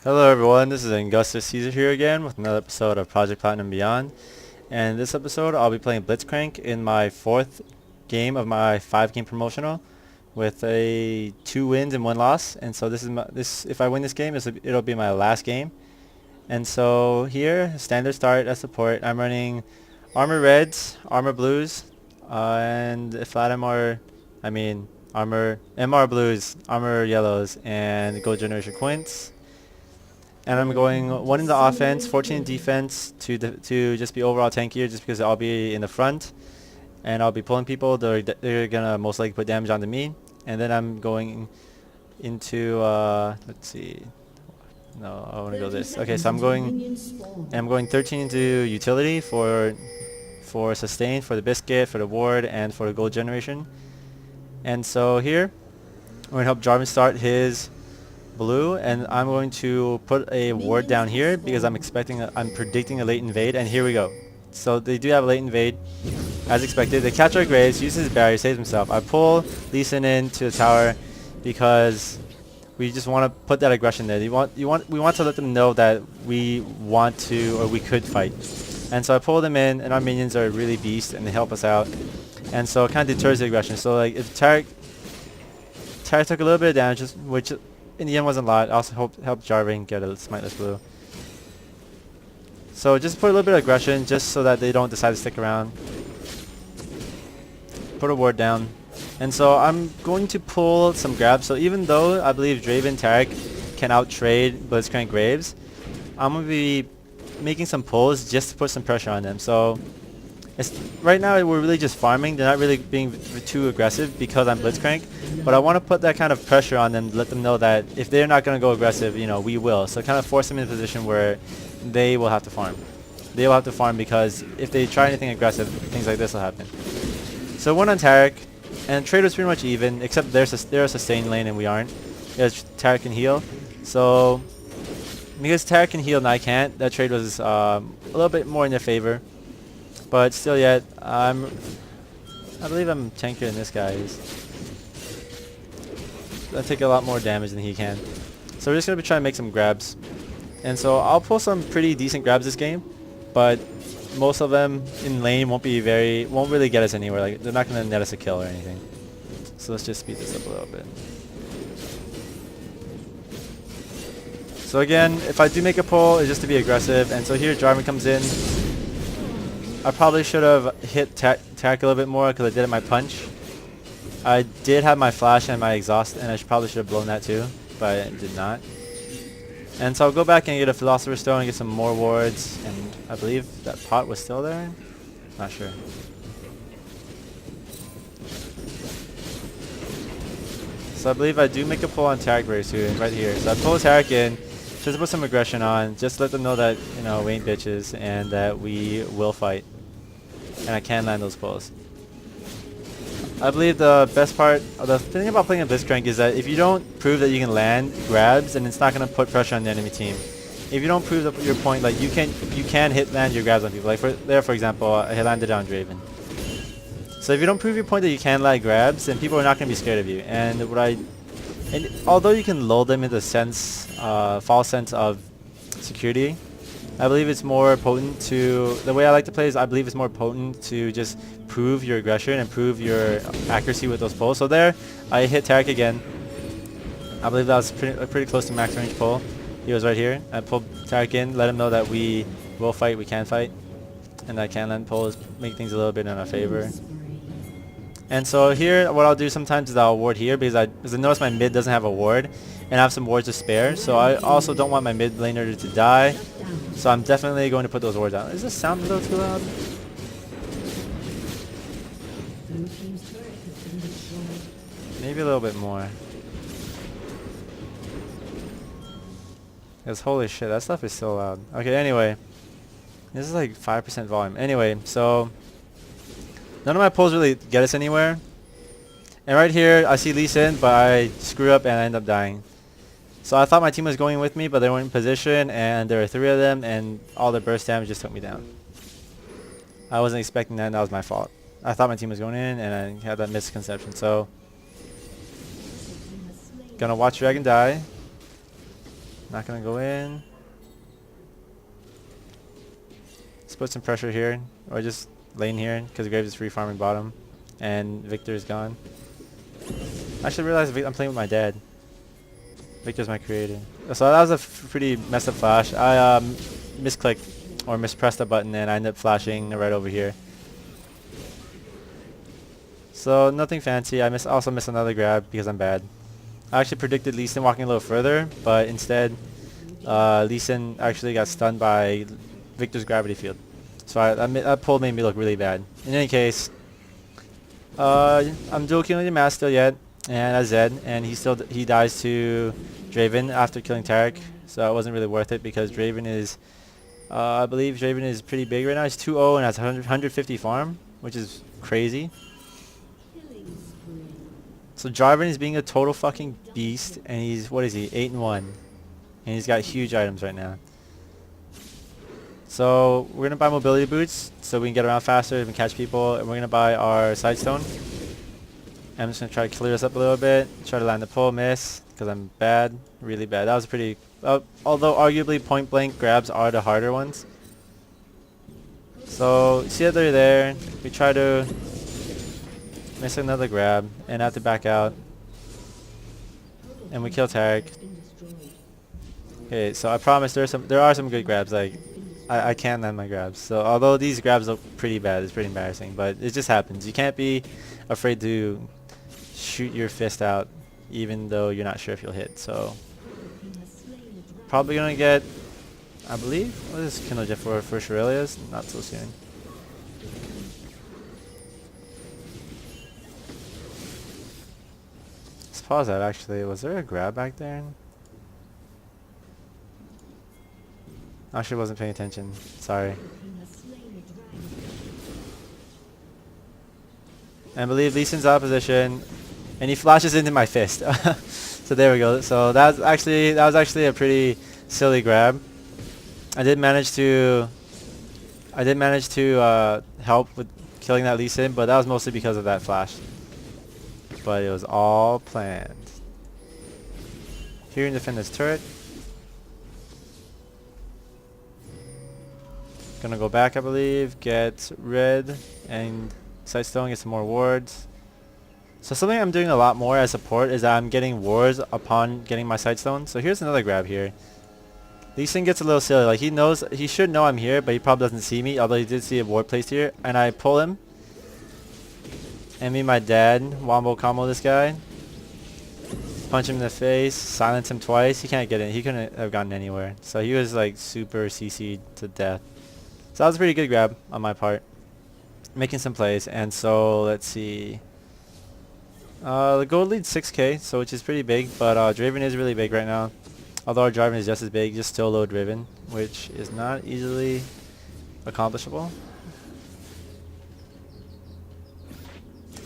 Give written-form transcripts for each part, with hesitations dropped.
Hello everyone, this is Augustus Caesar here again with another episode of Project Platinum Beyond. And in this episode I'll be playing Blitzcrank in my fourth game of my 5-game promotional with a 2 wins and 1 loss. And so if I win this game, it'll be my last game. And so here, standard start as support, I'm running armor reds, armor blues, and flat MR, armor MR blues, armor yellows, and gold generation quints. And I'm going 1 in the offense, 14 in defense to just be overall tankier, just because I'll be in the front and I'll be pulling people. They're gonna most likely put damage onto me. And then I'm going into let's see. No, I want to go this. Okay, so I'm going 13 into utility for sustain, for the biscuit, for the ward, and for the gold generation. And so here, I'm going to help Jarvan start his blue, and I'm going to put a ward down here because I'm predicting a late invade, and here we go. So they do have a late invade, as expected. They catch our Graves, uses his barrier, saves himself. I pull Lee Sin into the tower because we just want to put that aggression there. We want to let them know that we want to, or we could fight. And so I pull them in, and our minions are really beast, and they help us out. And so it kind of deters the aggression. So like if Tarek took a little bit of damage, which in the end wasn't a lot. I also helped Jarvan get a smiteless blue. So just put a little bit of aggression just so that they don't decide to stick around. Put a ward down. And so I'm going to pull some grabs. So even though I believe Draven Tarek can out-trade Blitzcrank Graves, I'm going to be making some pulls just to put some pressure on them. So right now we're really just farming. They're not really being too aggressive because I'm Blitzcrank. But I want to put that kind of pressure on them to let them know that if they're not going to go aggressive, we will. So kind of force them in a position where they will have to farm. They will have to farm because if they try anything aggressive, things like this will happen. So 1 on Tarek, and trade was pretty much even, except they're a sustain lane and we aren't. Yes, Tarek can heal. So because Tarek can heal and I can't, that trade was a little bit more in their favor. But still yet, I believe I'm tankier than this guy is. I take a lot more damage than he can. So we're just going to be trying to make some grabs. And so I'll pull some pretty decent grabs this game, but most of them in lane won't really get us anywhere. Like they're not going to net us a kill or anything. So let's just speed this up a little bit. So again, if I do make a pull, it's just to be aggressive. And so here Jarvan comes in. I probably should have hit Tarek a little bit more because I did my punch. I did have my flash and my exhaust, and I probably should have blown that too, but I did not. And so I'll go back and get a Philosopher's Stone and get some more wards, and I believe that pot was still there? Not sure. So I believe I do make a pull on Tarek very soon, right here. So I pull Tarek in, just to put some aggression on, just to let them know that, we ain't bitches, and that we will fight. And I can land those pulls. I believe the best part, the thing about playing a Blitzcrank is that if you don't prove that you can land grabs, then it's not going to put pressure on the enemy team. If you don't prove your point, like you can land your grabs on people. Like for example, I landed on Draven. So if you don't prove your point that you can land grabs, then people are not going to be scared of you. And although you can lull them into false sense of security, I believe it's more potent the way I like to play is I believe it's more potent to just prove your aggression and prove your accuracy with those pulls. So there, I hit Tarek again. I believe that was pretty close to max range pull. He was right here. I pulled Tarek in, let him know that we will fight, we can fight. And that can land pulls make things a little bit in our favor. And so here, what I'll do sometimes is I'll ward here because I notice my mid doesn't have a ward and I have some wards to spare. So I also don't want my mid laner to die. So I'm definitely going to put those wards out. Is this sound a little too loud? Maybe a little bit more. Because holy shit, that stuff is so loud. Okay, anyway. This is like 5% volume. Anyway, so none of my pulls really get us anywhere. And right here, I see Lee Sin, but I screw up and I end up dying. So I thought my team was going with me, but they weren't in position, and there were 3 of them, and all the burst damage just took me down. I wasn't expecting that, and that was my fault. I thought my team was going in, and I had that misconception. So, gonna watch Dragon die. Not gonna go in. Let's put some pressure here, or just lane here, because Graves is free farming bottom, and Victor is gone. I should realize I'm playing with my dad. Victor's my creator. So that was a pretty messed up flash. I misclicked or mispressed a button, and I ended up flashing right over here. So nothing fancy. I also missed another grab because I'm bad. I actually predicted Lee Sin walking a little further, but instead Lee Sin actually got stunned by Victor's gravity field. So that pull made me look really bad. In any case, I'm dual killing the Mass still yet, and as Zed, and he dies to Draven after killing Tarek. So it wasn't really worth it because Draven is, I believe Draven is pretty big right now. He's 2-0 and has 150 farm, which is crazy. So Draven is being a total fucking beast, and he's, what is he, 8-1, and he's got huge items right now. So we're gonna buy mobility boots so we can get around faster and catch people, and we're gonna buy our sidestone. I'm just gonna try to clear this up a little bit, try to land the pull, miss, because I'm bad, really bad. That was pretty, although arguably point blank grabs are the harder ones. So see that they're there, we try to miss another grab, and have to back out, and we kill Tarek. Okay, so I promise there are some good grabs. Like I can land my grabs. So although these grabs look pretty bad, it's pretty embarrassing, but it just happens. You can't be afraid to shoot your fist out, even though you're not sure if you'll hit. So probably gonna get, I believe, what is Kindle Jet for Shirelia's? Not so soon. Let's pause that actually. Was there a grab back there? Actually wasn't paying attention. Sorry. And I believe Lee Sin's out of position, and he flashes into my fist. So there we go. So that was actually a pretty silly grab. I did manage to help with killing that Lee Sin, but that was mostly because of that flash. But it was all planned. Here in defend this turret. Gonna go back, I believe, get red and sightstone, get some more wards. So something I'm doing a lot more as support is that I'm getting wards upon getting my sightstone. So here's another grab here. Lee Sin gets a little silly. Like he should know I'm here, but he probably doesn't see me, although he did see a ward placed here. And I pull him. And me and my dad wombo combo this guy. Punch him in the face, silence him twice. He can't get in. He couldn't have gotten anywhere. So he was like super CC'd to death. So that was a pretty good grab on my part. Making some plays. And so let's see. The gold leads 6k, so which is pretty big, but Draven is really big right now. Although our Draven is just as big, just still low Draven, which is not easily accomplishable.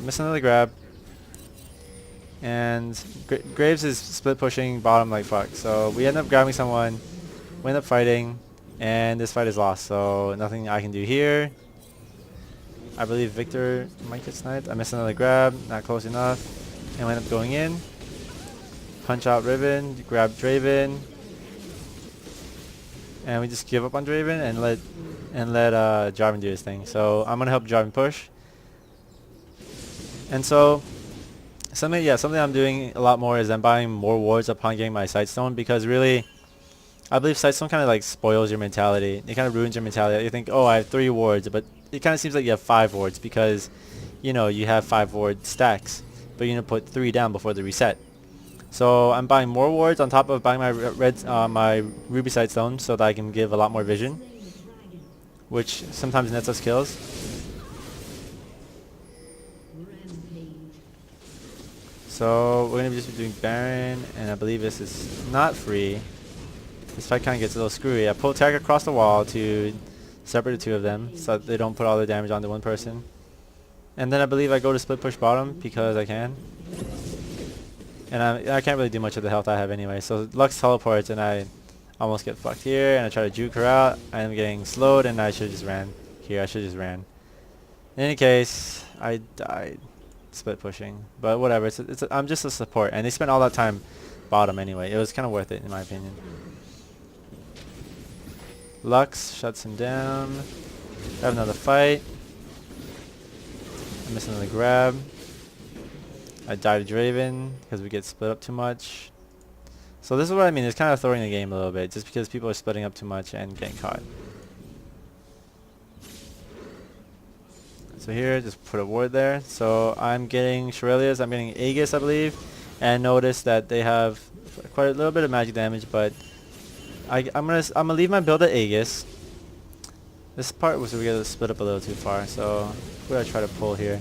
Miss another grab. And Graves is split pushing bottom like fuck, so we end up grabbing someone, we end up fighting, and this fight is lost, so nothing I can do here. I believe Victor might get sniped. I missed another grab, not close enough, and we end up going in. Punch out Riven, grab Draven, and we just give up on Draven and let Jarvan do his thing. So I'm gonna help Jarvan push. And so something I'm doing a lot more is I'm buying more wards upon getting my sightstone, because really I believe sightstone kind of like spoils your mentality. It kind of ruins your mentality. You think, oh, I have 3 wards, but it kind of seems like you have 5 wards because, you know, you have 5 ward stacks, but you need to put 3 down before the reset. So I'm buying more wards on top of buying my my ruby sightstone so that I can give a lot more vision, which sometimes nets us kills. So we're gonna just be doing Baron, and I believe this is not free. This fight kind of gets a little screwy. I pull Tarek across the wall to separate the 2 of them so that they don't put all their damage onto one person. And then I believe I go to split push bottom because I can. And I can't really do much of the health I have anyway. So Lux teleports and I almost get fucked here, and I try to juke her out. I am getting slowed, and I should have just ran. Here, I should have just ran. In any case, I died split pushing. But whatever, I'm just a support. And they spent all that time bottom anyway. It was kind of worth it in my opinion. Lux shuts him down. I have another fight. I miss another grab. I die to Draven because we get split up too much. So this is what I mean. It's kind of throwing the game a little bit just because people are splitting up too much and getting caught. So here, just put a ward there. So I'm getting Shurelias, I'm getting Aegis, I believe. And notice that they have quite a little bit of magic damage, but I'm gonna leave my build at Aegis. This part was we got split up a little too far, so we're gonna try to pull here.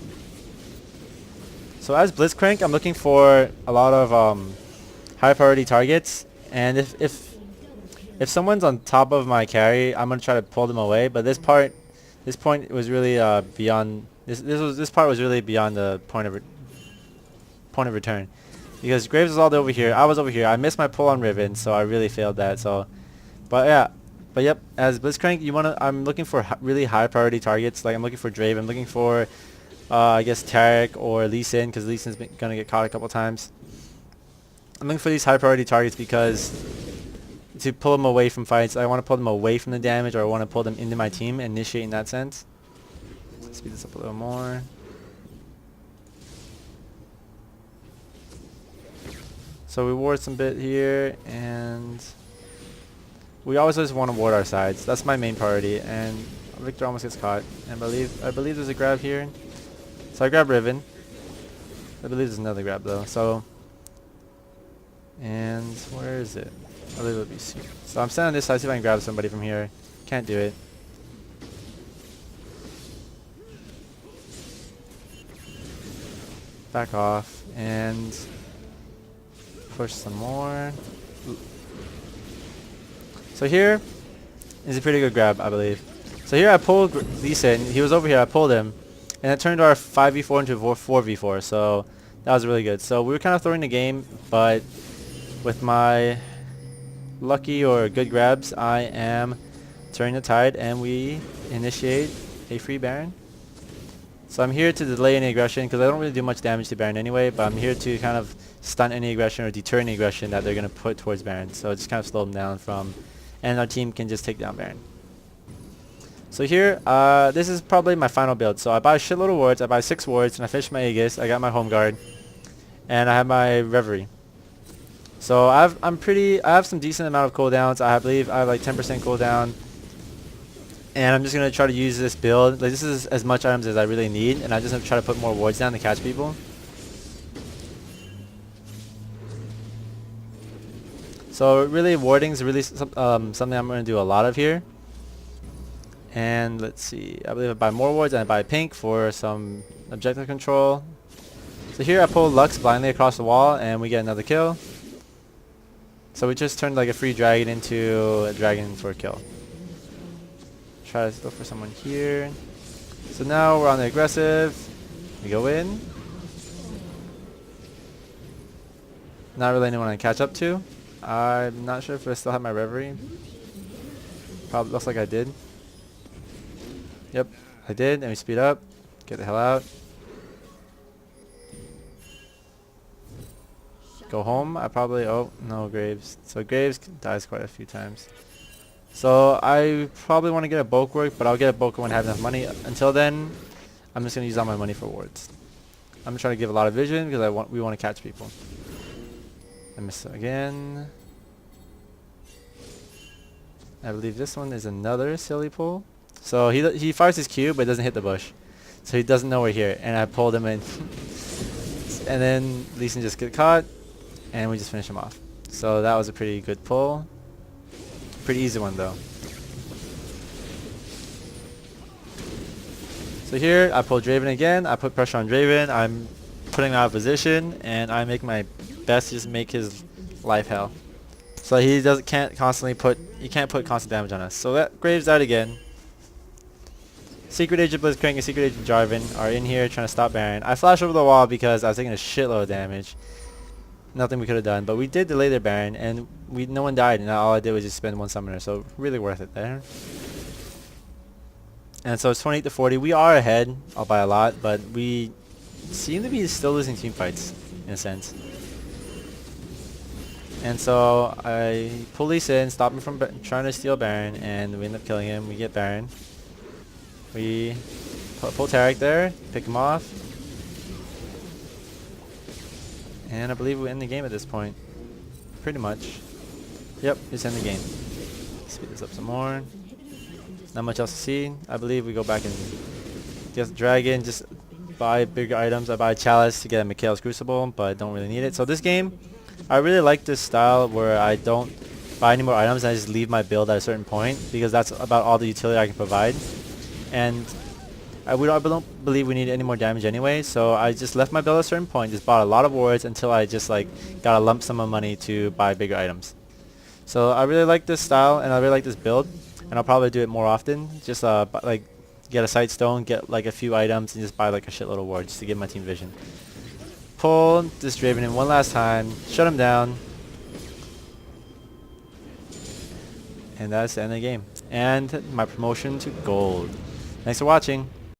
So as Blitzcrank, I'm looking for a lot of high priority targets, and if someone's on top of my carry, I'm gonna try to pull them away. But this point was really beyond this part was really beyond the point of return, because Graves was all over here, I was over here. I missed my pull on Riven, so I really failed that. So, but yep, as Blitzcrank, I'm looking for really high priority targets. Like I'm looking for Draven, I'm looking for I guess Taric or Lee Sin, because Lee Sin's gonna get caught a couple times. I'm looking for these high priority targets because to pull them away from fights, I want to pull them away from the damage, or I want to pull them into my team, initiate in that sense. Let's speed this up a little more. So we ward some bit here, and we always just want to ward our sides. That's my main priority, and Victor almost gets caught. And I believe there's a grab here. So I grab Riven. I believe there's another grab though. So, and where is it? I believe it'll be C. So I'm standing on this side, see if I can grab somebody from here. Can't do it. Back off and push some more. So here is a pretty good grab, I believe. So here I pulled Lee Sin. He was over here, I pulled him, and it turned our 5v4 into a 4v4, so that was really good. So we were kind of throwing the game, but with my lucky or good grabs, I am turning the tide, and we initiate a free Baron. So I'm here to delay any aggression, because I don't really do much damage to Baron anyway, but I'm here to kind of stun any aggression or deter any aggression that they're going to put towards Baron. So just kind of slow them down and our team can just take down Baron. So here, this is probably my final build. So I buy a shitload of wards, I buy 6 wards, and I finish my Aegis, I got my home guard, and I have my Reverie. So I have some decent amount of cooldowns. I believe I have like 10% cooldown. And I'm just going to try to use this build. Like, this is as much items as I really need, and I just have to try to put more wards down to catch people. So really, warding is really something I'm going to do a lot of here. And let's see, I believe I buy more wards and I buy pink for some objective control. So here I pull Lux blindly across the wall and we get another kill. So we just turned like a free dragon into a dragon for a kill. Try to look for someone here. So now we're on the aggressive. We go in. Not really anyone I can catch up to. I'm not sure if I still have my Reverie. Probably looks like I did. Yep, I did, and we speed up. Get the hell out. Go home. I probably, oh, no, Graves. So Graves dies quite a few times. So I probably want to get a bulk work, but I'll get a bulk when I have enough money. Until then, I'm just going to use all my money for wards. I'm trying to give a lot of vision because we want to catch people. I missed it again. I believe this one is another silly pull. So he fires his Q, but doesn't hit the bush. So he doesn't know we're here. And I pulled him in. And then Lee Sin just get caught. And we just finish him off. So that was a pretty good pull. Pretty easy one though. So here I pull Draven again. I put pressure on Draven. I'm putting him out of position. And I make my best to just make his life hell. So he can't put constant damage on us. So that Graves out again. Secret Agent Blitzcrank and Secret Agent Jarvan are in here trying to stop Baron. I flashed over the wall because I was taking a shitload of damage. Nothing we could have done, but we did delay their Baron, and no one died, and all I did was just spend one summoner, so really worth it there. And so it's 28 to 40. We are ahead, all by a lot, but we seem to be still losing team fights, in a sense. And so I police in, stop him from trying to steal Baron, and we end up killing him. We get Baron. We pull Tarek there, pick him off. And I believe we end the game at this point. Pretty much. Yep, just end the game. Speed this up some more. Not much else to see. I believe we go back and get the dragon, just buy bigger items. I buy Chalice to get a Mikhail's Crucible, but I don't really need it. So this game, I really like this style where I don't buy any more items and I just leave my build at a certain point, because that's about all the utility I can provide. And I don't believe we need any more damage anyway, so I just left my build at a certain point, just bought a lot of wards until I just like got a lump sum of money to buy bigger items. So I really like this style and I really like this build, and I'll probably do it more often. Just like get a sight stone, get like a few items, and just buy like a shitload of wards just to give my team vision. Pull this Draven in one last time, shut him down, and that's the end of the game. And my promotion to gold. Thanks for watching.